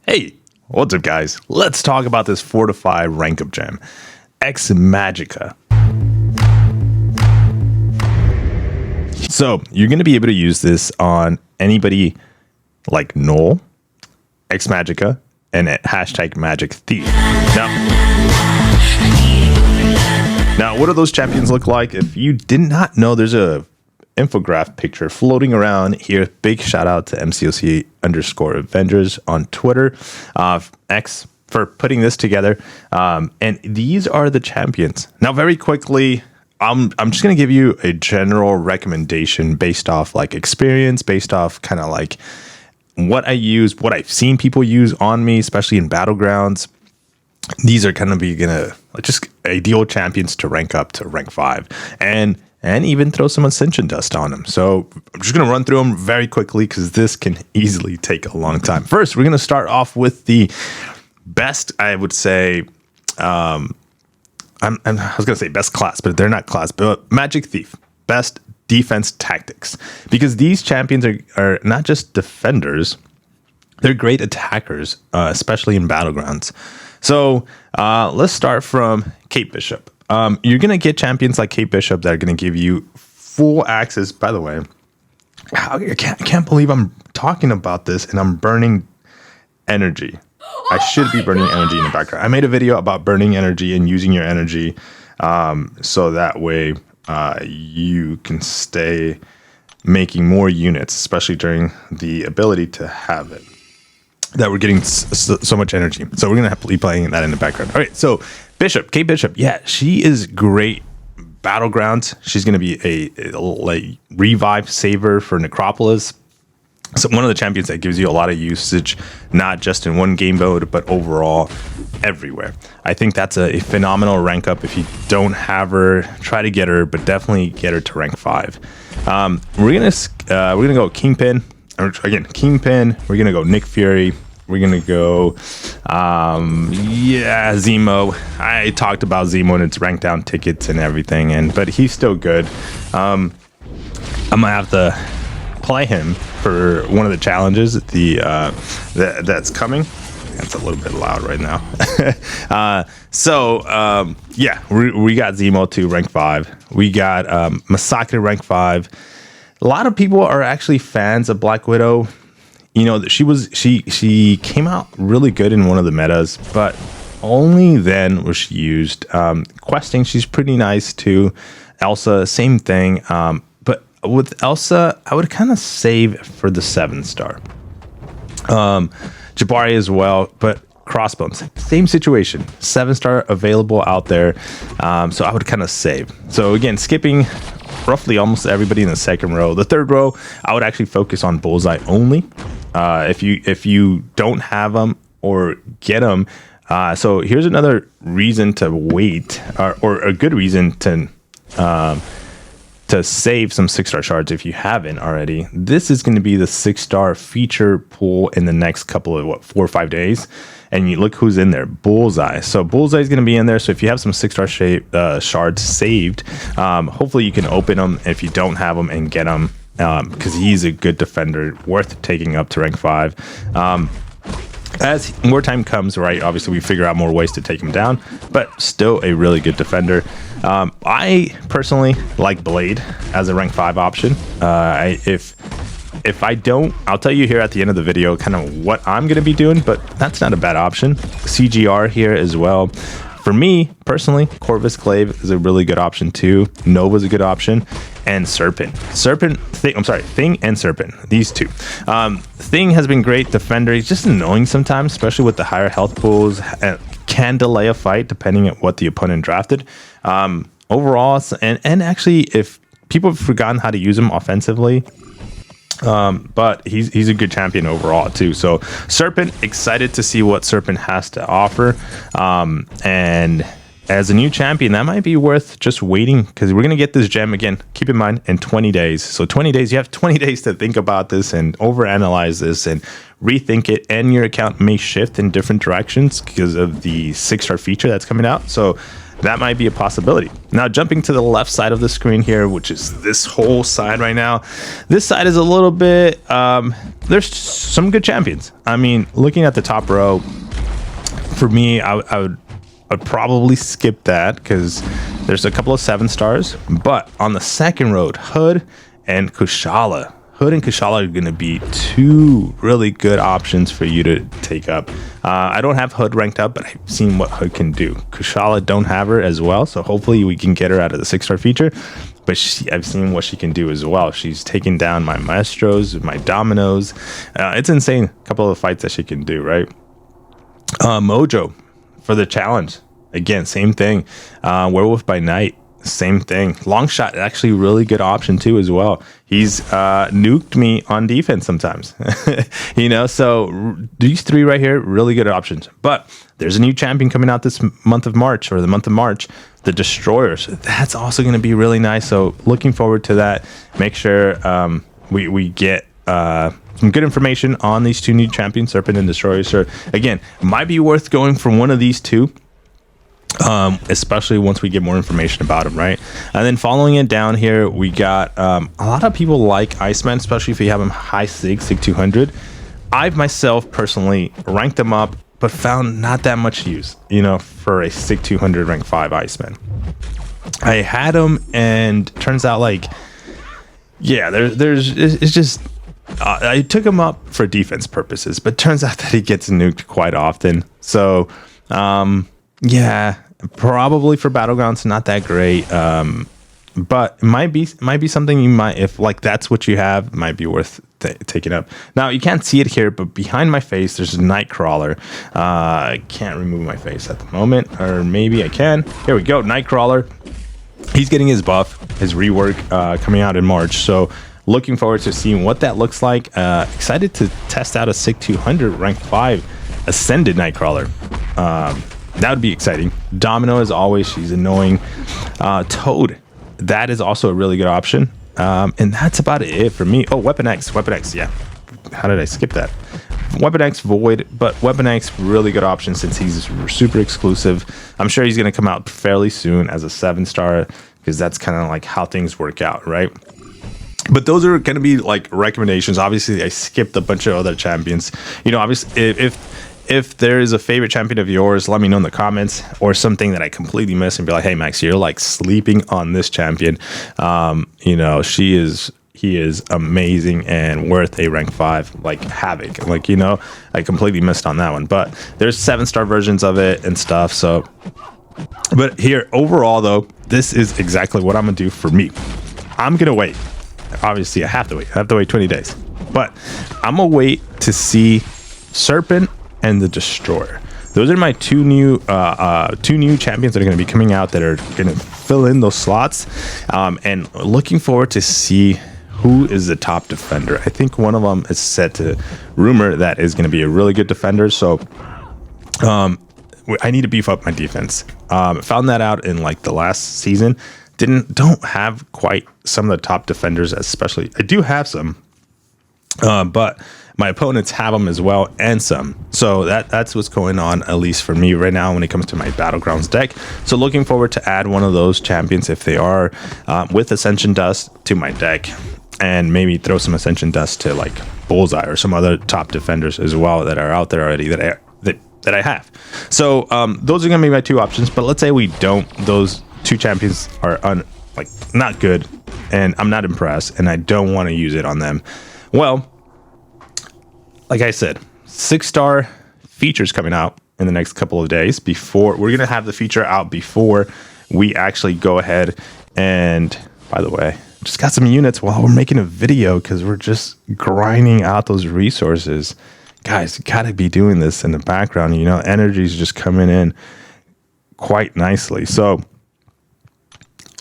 Hey, what's up guys? Let's talk about this Fortify rank up gem, X-MAGICA. So you're going to be able to use this on anybody like Null, X-MAGICA, and hashtag Magic Thief. Now, what do those champions look like? If you did not know, there's a infographic picture floating around here. Big shout out to MCOC_Avengers on Twitter, X, for putting this together. And these are the champions. Now, very quickly, I'm just going to give you a general recommendation based off like experience, based off kind of like what I use, what I've seen people use on me, especially in Battlegrounds. These are going to be just ideal champions to rank up to rank 5 and even throw some Ascension dust on them. So I'm just going to run through them very quickly because this can easily take a long time. First, we're going to start off with the best, I would say, I was going to say best class, but they're not class, but Magic Thief, best defense tactics. Because these champions are not just defenders, they're great attackers, especially in Battlegrounds. So let's start from Kate Bishop. You're going to get champions like Kate Bishop that are going to give you full access. By the way, I can't believe I'm talking about this and I'm burning energy. I should be burning energy in the background. I made a video about burning energy and using your energy so that way you can stay making more units, especially during the ability to have it. That we're getting so much energy. So we're going to have to be playing that in the background. All right, so Bishop, Kate Bishop, yeah, she is great Battlegrounds. She's going to be a revive saver for Necropolis. So one of the champions that gives you a lot of usage, not just in one game mode, but overall everywhere. I think that's a phenomenal rank up. If you don't have her, try to get her, but definitely get her to rank 5. We're gonna go Kingpin. Again, Kingpin. We're gonna go Nick Fury. We're gonna go, Zemo. I talked about Zemo and its rank down tickets and everything, but he's still good. I'm gonna have to play him for one of the challenges that's coming. That's a little bit loud right now. We got Zemo to rank 5. We got Masaka rank 5. A lot of people are actually fans of Black Widow. You know, she came out really good in one of the metas, but only then was she used. Questing, she's pretty nice too. Elsa, same thing. But with Elsa, I would kind of save for the 7-star. Jabari as well, but Crossbones, same situation. 7-star available out there. So I would kind of save. So again, skipping roughly almost everybody in the second row. The third row, I would actually focus on Bullseye only. If you don't have them or get them, so here's another reason to wait, or a good reason to save some 6-star shards if you haven't already. This is going to be the 6-star feature pool in the next couple of 4 or 5 days. And you look who's in there, Bullseye. So Bullseye is going to be in there. So if you have some 6-star shards saved, hopefully you can open them if you don't have them and get them, because he's a good defender, worth taking up to rank 5. As more time comes, right, obviously we figure out more ways to take him down, but still a really good defender. I personally like Blade as a rank 5 option. If I don't, I'll tell you here at the end of the video kind of what I'm going to be doing, but that's not a bad option. CGR here as well. For me, personally, Corvus Clave is a really good option too. Nova's a good option. And Serpent. Thing and Serpent. These two. Thing has been great defender. He's just annoying sometimes, especially with the higher health pools. Can delay a fight depending on what the opponent drafted. Overall, and actually, if people have forgotten how to use him offensively, but he's a good champion overall too. So Serpent, excited to see what Serpent has to offer. And as a new champion, that might be worth just waiting, because we're going to get this gem again, keep in mind, in 20 days. So 20 days, you have 20 days to think about this and overanalyze this and rethink it, and your account may shift in different directions because of the 6-star feature that's coming out. So that might be a possibility. Now, jumping to the left side of the screen here, which is this whole side right now, this side is a little bit, there's some good champions. I mean, looking at the top row, for me, I'd probably skip that because there's a couple of 7 stars. But on the second row, Hood and Kushala. Hood and Kushala are going to be 2 really good options for you to take up. I don't have Hood ranked up, but I've seen what Hood can do. Kushala don't have her as well, so hopefully we can get her out of the 6-star feature. But I've seen what she can do as well. She's taken down my Maestros, my Dominos. It's insane, a couple of fights that she can do, right? Mojo for the challenge. Again, same thing. Werewolf by Night. Same thing. Long shot, actually really good option too as well. He's nuked me on defense sometimes. So these 3 right here, really good options. But there's a new champion coming out this month of March, the Destroyers. That's also going to be really nice. So looking forward to that. Make sure we get some good information on these 2 new champions, Serpent and Destroyer. So again, might be worth going for one of these 2. Especially once we get more information about him, right? And then following it down here, we got a lot of people like Iceman, especially if you have him high Sig 200. I've myself personally ranked them up, but found not that much use, for a Sig 200 rank 5 Iceman. I had him, and turns out it's just I took him up for defense purposes, but turns out that he gets nuked quite often. So probably for Battlegrounds, not that great. But it might be something you might, if that's what you have, might be worth taking up. Now you can't see it here, but behind my face there's a Nightcrawler. I can't remove my face at the moment, or maybe I can. Here we go, Nightcrawler. He's getting his buff, his rework coming out in March. So looking forward to seeing what that looks like. Excited to test out a Sig 200 rank 5 Ascended Nightcrawler. That would be exciting. Domino, as always, she's annoying. Toad, that is also a really good option. And that's about it for me. Oh, Weapon X, yeah. How did I skip that? Weapon X Void, but Weapon X, really good option since he's super exclusive. I'm sure he's going to come out fairly soon as a 7-star, because that's kind of how things work out, right? But those are going to be recommendations. Obviously, I skipped a bunch of other champions. Obviously, if there is a favorite champion of yours, let me know in the comments, or something that I completely missed, and be like, hey Max, you're sleeping on this champion. He is amazing and worth a rank 5 Havoc. I completely missed on that one. But there's 7-star versions of it and stuff. So, but here overall though, this is exactly what I'm gonna do for me. I'm gonna wait. Obviously, I have to wait. 20 days. But I'm gonna wait to see Serpent and the Destroyer. Those are my 2 new champions that are going to be coming out, that are going to fill in those slots, and looking forward to see who is the top defender. I think one of them is set to rumor that is going to be a really good defender. So I need to beef up my defense. Found that out in the last season. Don't have quite some of the top defenders, especially. I do have some, but my opponents have them as well, and some. So that's what's going on, at least for me right now when it comes to my Battlegrounds deck. So looking forward to add one of those champions, if they are with Ascension Dust, to my deck, and maybe throw some Ascension Dust to Bullseye or some other top defenders as well that are out there already that I have. So those are gonna be my 2 options. But let's say we don't. Those 2 champions are not good, and I'm not impressed, and I don't want to use it on them. Well, like I said, 6-star features coming out in the next couple of days. We're going to have the feature out before we actually go ahead. And by the way, just got some units while we're making a video, because we're just grinding out those resources. Guys, you got to be doing this in the background. Energy is just coming in quite nicely. So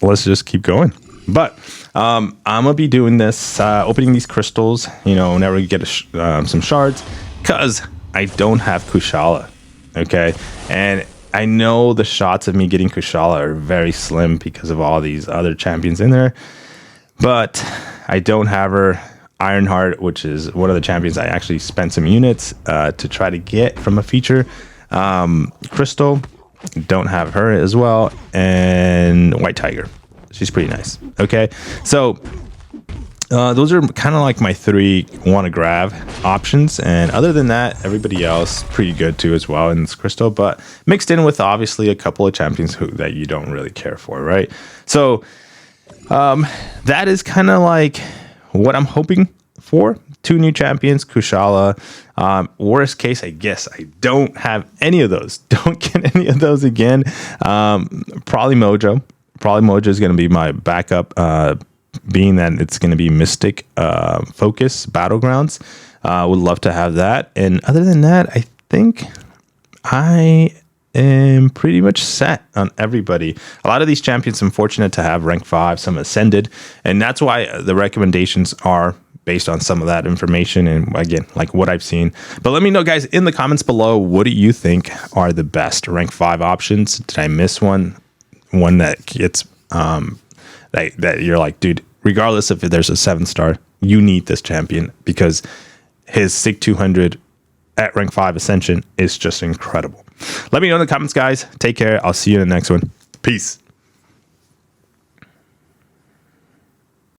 let's just keep going. But I'm gonna be doing this, opening these crystals, whenever we get some shards, because I don't have Kushala. Okay, and I know the shots of me getting Kushala are very slim because of all these other champions in there, but I don't have her. Ironheart, which is one of the champions I actually spent some units to try to get from a feature crystal. don't have her as well. And White Tiger. She's pretty nice. Okay, so those are kind of like my 3 want to grab options, and other than that, everybody else pretty good too as well in this crystal, but mixed in with obviously a couple of champions that you don't really care for, right? So that is kind of like what I'm hoping for. 2 new champions, Kushala. Worst case, I guess I don't have any of those. Don't get any of those again. Probably Mojo. Probably Mojo is going to be my backup, being that it's going to be Mystic focus Battlegrounds. Would love to have that. And other than that, I think I am pretty much set on everybody. A lot of these champions I'm fortunate to have rank 5, some ascended, and that's why the recommendations are based on some of that information and again, like what I've seen. But let me know, guys, in the comments below, what do you think are the best rank 5 options? Did I miss one that gets that you're like, dude, regardless if there's a 7-star, you need this champion because his SIG 200 at rank 5 ascension is just incredible. Let me know in the comments, guys. Take care. I'll see you in the next one. Peace.